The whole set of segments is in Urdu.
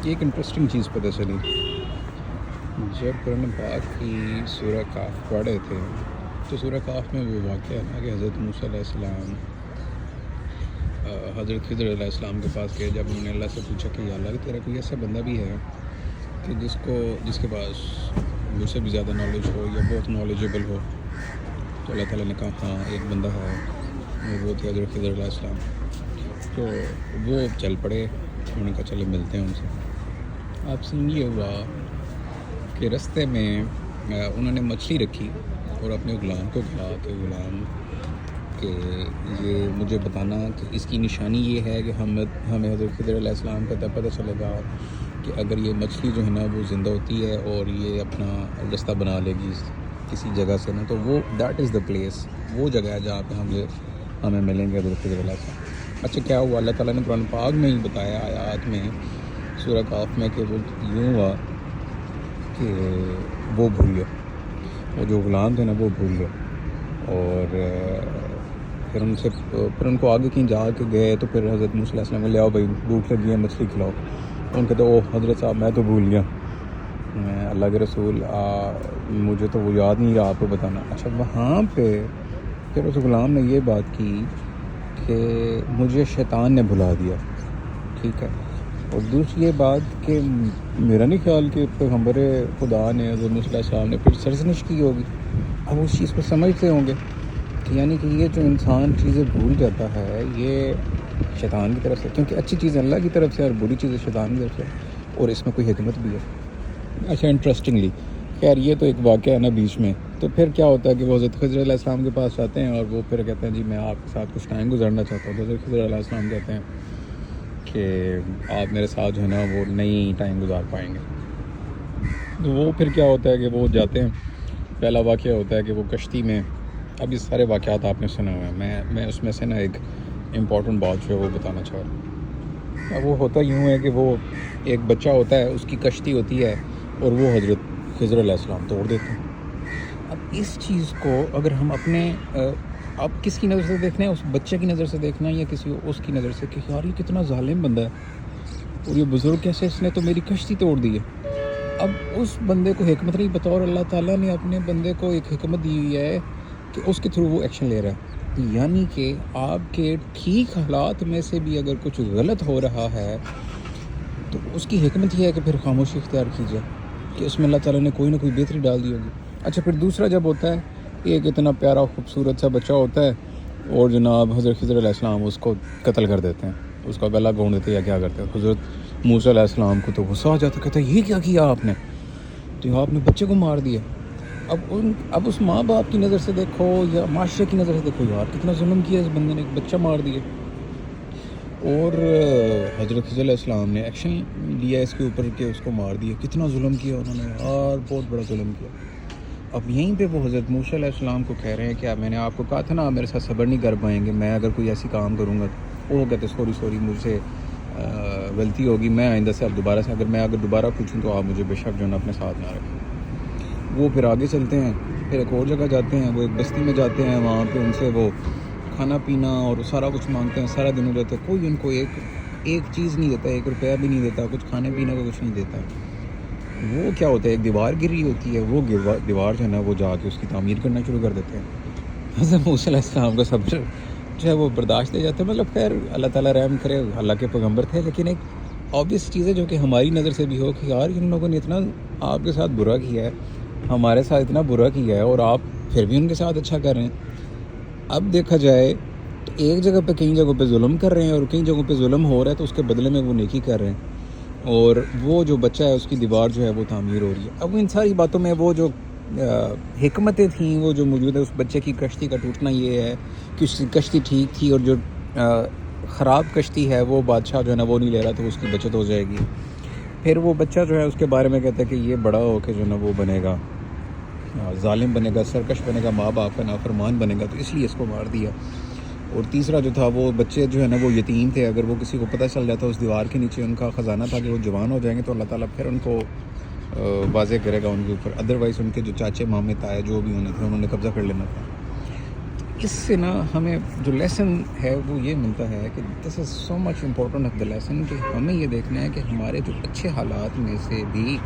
ایک انٹرسٹنگ چیز پتہ چلی جب قرآن پاک کی سورہ کاف پڑھ رہے تھے، تو سورہ کاف میں وہ واقعہ ہے نا کہ حضرت موسیٰ علیہ السلام حضرت خضر علیہ السلام کے پاس گئے، جب انہوں نے اللہ سے پوچھا کہ یا اللہ تیرا کوئی ایسا بندہ بھی ہے کہ جس کے پاس مجھ سے بھی زیادہ نالج ہو یا بہت نالجبل ہو، تو اللہ تعالیٰ نے کہا ہاں ایک بندہ ہے، وہ تھے حضرت خضر علیہ السلام۔ تو وہ چل پڑے، انہوں نے کہا چلے ملتے ہیں ان سے۔ آپ سین یہ ہوا کہ رستے میں انہوں نے مچھلی رکھی اور اپنے غلام کو کہا کہ غلام کہ یہ مجھے بتانا کہ اس کی نشانی یہ ہے کہ ہمیں حضرت خضر علیہ السلام کا تب پتہ چلے گا کہ اگر یہ مچھلی جو ہے نا وہ زندہ ہوتی ہے اور یہ اپنا رستہ بنا لے گی کسی جگہ سے نا، تو وہ دیٹ از دا پلیس، وہ جگہ ہے جہاں پہ ہمیں ملیں گے حضرت خضر علیہ السلام۔ اچھا کیا ہوا؟ اللہ تعالیٰ نے قرآن پاک میں ہی بتایا آیات میں سورہ کاف میں کہ وہ یوں ہوا کہ وہ بھول گئے، وہ جو غلام تھے نا وہ بھول گئے، اور پھر ان کو آگے کہیں جا کے گئے تو پھر حضرت موسیٰ علیہ السلام نے لے آؤ بھائی بھوک لگی ہے مچھلی کھلاؤ۔ ان کہتے او حضرت صاحب میں تو بھول گیا، میں اللہ کے رسول مجھے تو وہ یاد نہیں رہا آپ کو بتانا۔ اچھا وہاں پہ پھر اس غلام نے یہ بات کی کہ مجھے شیطان نے بھلا دیا، ٹھیک ہے۔ اور دوسری یہ بات کہ میرا نہیں خیال کہ پیغمبر خدا نے حضرت موسیٰ علیہ السلام نے پھر سرزنش کی ہوگی۔ اب اس چیز کو سمجھتے ہوں گے کہ یعنی کہ یہ جو انسان چیزیں بھول جاتا ہے یہ شیطان کی طرف سے، کیونکہ اچھی چیزیں اللہ کی طرف سے اور بری چیزیں شیطان کی طرف سے، اور اس میں کوئی حکمت بھی ہے۔ اچھا انٹرسٹنگلی خیر یہ تو ایک واقعہ ہے نا بیچ میں، تو پھر کیا ہوتا ہے کہ وہ حضرت خضر علیہ السلام کے پاس آتے ہیں اور وہ پھر کہتے ہیں جی میں آپ کے ساتھ کچھ ٹائم گزارنا چاہتا ہوں۔ تو حضرت خضر علیہ السلام کہتے ہیں کہ آپ میرے ساتھ جو ہے نا وہ نہیں ٹائم گزار پائیں گے۔ تو وہ پھر کیا ہوتا ہے کہ وہ جاتے ہیں، پہلا واقعہ ہوتا ہے کہ وہ کشتی میں، اب یہ سارے واقعات آپ نے سنے ہوئے ہیں، میں اس میں سے نا ایک امپورٹنٹ بات جو ہے وہ بتانا چاہ رہا ہوں۔ اب وہ ہوتا یوں ہے کہ وہ ایک بچہ ہوتا ہے، اس کی کشتی ہوتی ہے اور وہ حضرت خضر علیہ السلام توڑ دیتے ہیں۔ اب اس چیز کو اگر ہم اپنے آپ کس کی نظر سے دیکھنا ہے، اس بچے کی نظر سے دیکھنا ہے یا کسی اس کی نظر سے کہ یار یہ کتنا ظالم بندہ ہے اور یہ بزرگ کیسے اس نے تو میری کشتی توڑ دی ہے۔ اب اس بندے کو حکمت نہیں پتہ، اور اللہ تعالیٰ نے اپنے بندے کو ایک حکمت دی ہوئی ہے کہ اس کے تھرو وہ ایکشن لے رہا ہے، یعنی کہ آپ کے ٹھیک حالات میں سے بھی اگر کچھ غلط ہو رہا ہے تو اس کی حکمت یہ ہے کہ پھر خاموشی اختیار کیجیے کہ اس میں اللہ تعالیٰ نے کوئی نہ کوئی بہتری ڈال دی ہوگی۔ اچھا پھر دوسرا جب ہوتا ہے ایک اتنا پیارا خوبصورت سا بچہ ہوتا ہے اور جناب حضرت خضر علیہ السلام اس کو قتل کر دیتے ہیں، اس کا گلا گھونٹ دیتے ہیں یا کیا کرتے ہیں۔ حضرت موسیٰ علیہ السلام کو تو غصہ آ جاتا، کہتا ہے یہ کیا کیا آپ نے، تو آپ نے بچے کو مار دیا۔ اب اس ماں باپ کی نظر سے دیکھو یا معاشرے کی نظر سے دیکھو، یار کتنا ظلم کیا اس بندے نے، ایک بچہ مار دیا۔ اور حضرت خضر علیہ السلام نے ایکشن لیا اس کے اوپر کہ اس کو مار دیا، کتنا ظلم کیا انہوں نے یار، بہت بڑا ظلم کیا۔ اب یہیں پہ وہ حضرت موسیٰ علیہ السلام کو کہہ رہے ہیں کہ میں نے آپ کو کہا تھا نا آپ میرے ساتھ صبر نہیں کر پائیں گے، میں اگر کوئی ایسی کام کروں گا تو وہ کہتے سوری مجھ سے غلطی ہوگی، میں آئندہ سے اب دوبارہ سے اگر دوبارہ پوچھوں تو آپ مجھے بے شک جو ہے نا اپنے ساتھ نہ رکھیں۔ وہ پھر آگے چلتے ہیں، پھر ایک اور جگہ جاتے ہیں، وہ ایک بستی میں جاتے ہیں، وہاں پہ ان سے وہ کھانا پینا اور سارا کچھ مانگتے ہیں، سارا دن ہو جاتا ہے، کوئی ان کو ایک چیز نہیں دیتا، 1 روپیہ بھی نہیں دیتا، کچھ کھانے پینے کا کچھ نہیں دیتا۔ وہ کیا ہوتا ہے، ایک دیوار گری ہوتی ہے، وہ دیوار جو ہے نا وہ جا کے اس کی تعمیر کرنا شروع کر دیتے ہیں۔ حضرت موسیٰ علیہ السلام کا صبر جو ہے وہ برداشت دے جاتا ہے، مطلب خیر اللہ تعالیٰ رحم کرے، اللہ کے پیغمبر تھے، لیکن ایک آبویس چیز ہے جو کہ ہماری نظر سے بھی ہو کہ یار ان لوگوں نے اتنا آپ کے ساتھ برا کیا ہے، ہمارے ساتھ اتنا برا کیا ہے اور آپ پھر بھی ان کے ساتھ اچھا کر رہے ہیں۔ اب دیکھا جائے تو ایک جگہ پہ کئی جگہوں پہ ظلم کر رہے ہیں اور کئی جگہوں پہ ظلم ہو رہا ہے تو اس کے بدلے میں وہ نیکی کر رہے ہیں، اور وہ جو بچہ ہے اس کی دیوار جو ہے وہ تعمیر ہو رہی ہے۔ اب ان ساری باتوں میں وہ جو حکمتیں تھیں وہ جو موجود ہے، اس بچے کی کشتی کا ٹوٹنا یہ ہے کہ اس کی کشتی ٹھیک تھی اور جو خراب کشتی ہے وہ بادشاہ جو ہے نا وہ نہیں لے رہا تو اس کی بچت ہو جائے گی۔ پھر وہ بچہ جو ہے اس کے بارے میں کہتا ہے کہ یہ بڑا ہو کے جو ہے نا وہ بنے گا ظالم، بنے گا سرکش، بنے گا ماں باپ کا نافرمان بنے گا، تو اس لیے اس کو مار دیا۔ اور تیسرا جو تھا وہ بچے جو ہے نا وہ یتیم تھے، اگر وہ کسی کو پتہ چل جاتا اس دیوار کے نیچے ان کا خزانہ تھا کہ وہ جوان ہو جائیں گے تو اللہ تعالیٰ پھر ان کو واضح کرے گا ان کے اوپر، ادروائز ان کے جو چاچے مامے تائے جو بھی ہونے تھے انہوں نے قبضہ کر لینا تھا۔ اس سے نا ہمیں جو لیسن ہے وہ یہ ملتا ہے کہ this is so much important of the lesson کہ ہمیں یہ دیکھنا ہے کہ ہمارے جو اچھے حالات میں سے بھی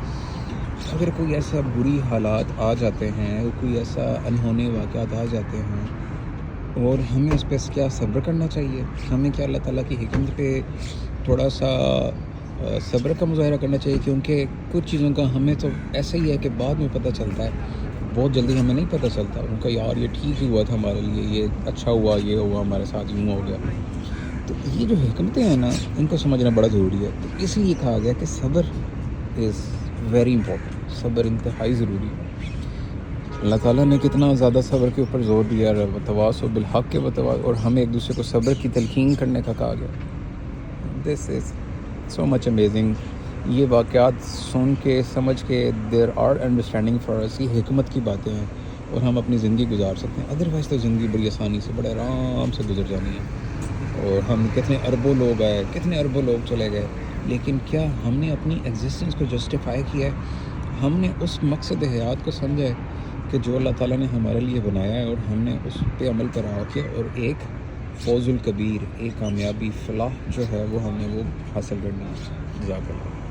اگر کوئی ایسا بری حالات آ جاتے ہیں، کوئی ایسا انہونے واقعات آ جاتے ہیں، اور ہمیں اس پہ کیا صبر کرنا چاہیے، ہمیں کیا اللہ تعالیٰ کی حکمت پہ تھوڑا سا صبر کا مظاہرہ کرنا چاہیے، کیونکہ کچھ چیزوں کا ہمیں تو ایسا ہی ہے کہ بعد میں پتہ چلتا ہے، بہت جلدی ہمیں نہیں پتہ چلتا ان کا، یار یہ ٹھیک ہی ہوا تھا ہمارے لیے، یہ اچھا ہوا، یہ ہوا ہمارے ساتھ، یوں ہو گیا۔ تو یہ جو حکمتیں ہیں نا، ان کو سمجھنا بڑا ضروری ہے۔ تو اس لیے کہا گیا کہ صبر از ویری امپورٹنٹ، صبر انتہائی ضروری ہے۔ اللہ تعالیٰ نے کتنا زیادہ صبر کے اوپر زور دیا ہے، وتواصوا بالحق اور ہمیں ایک دوسرے کو صبر کی تلقین کرنے کا کہا گیا۔ دس از سو مچ امیزنگ۔ یہ واقعات سن کے سمجھ کے دیر آر انڈرسٹینڈنگ فار اس، یہ حکمت کی باتیں ہیں اور ہم اپنی زندگی گزار سکتے ہیں، ادروائز تو زندگی بڑی آسانی سے بڑے آرام سے گزر جانی ہے، اور ہم کتنے اربوں لوگ آئے، کتنے اربوں لوگ چلے گئے، لیکن کیا ہم نے اپنی ایگزسٹنس کو جسٹیفائی کیا ہے؟ ہم نے اس مقصد حیات کو سمجھا ہے کہ جو اللہ تعالیٰ نے ہمارے لیے بنایا ہے، اور ہم نے اس پہ عمل کرا کے اور ایک فوز الکبیر، ایک کامیابی فلاح جو ہے وہ ہم نے وہ حاصل کرنی ہے۔ جزاک اللہ۔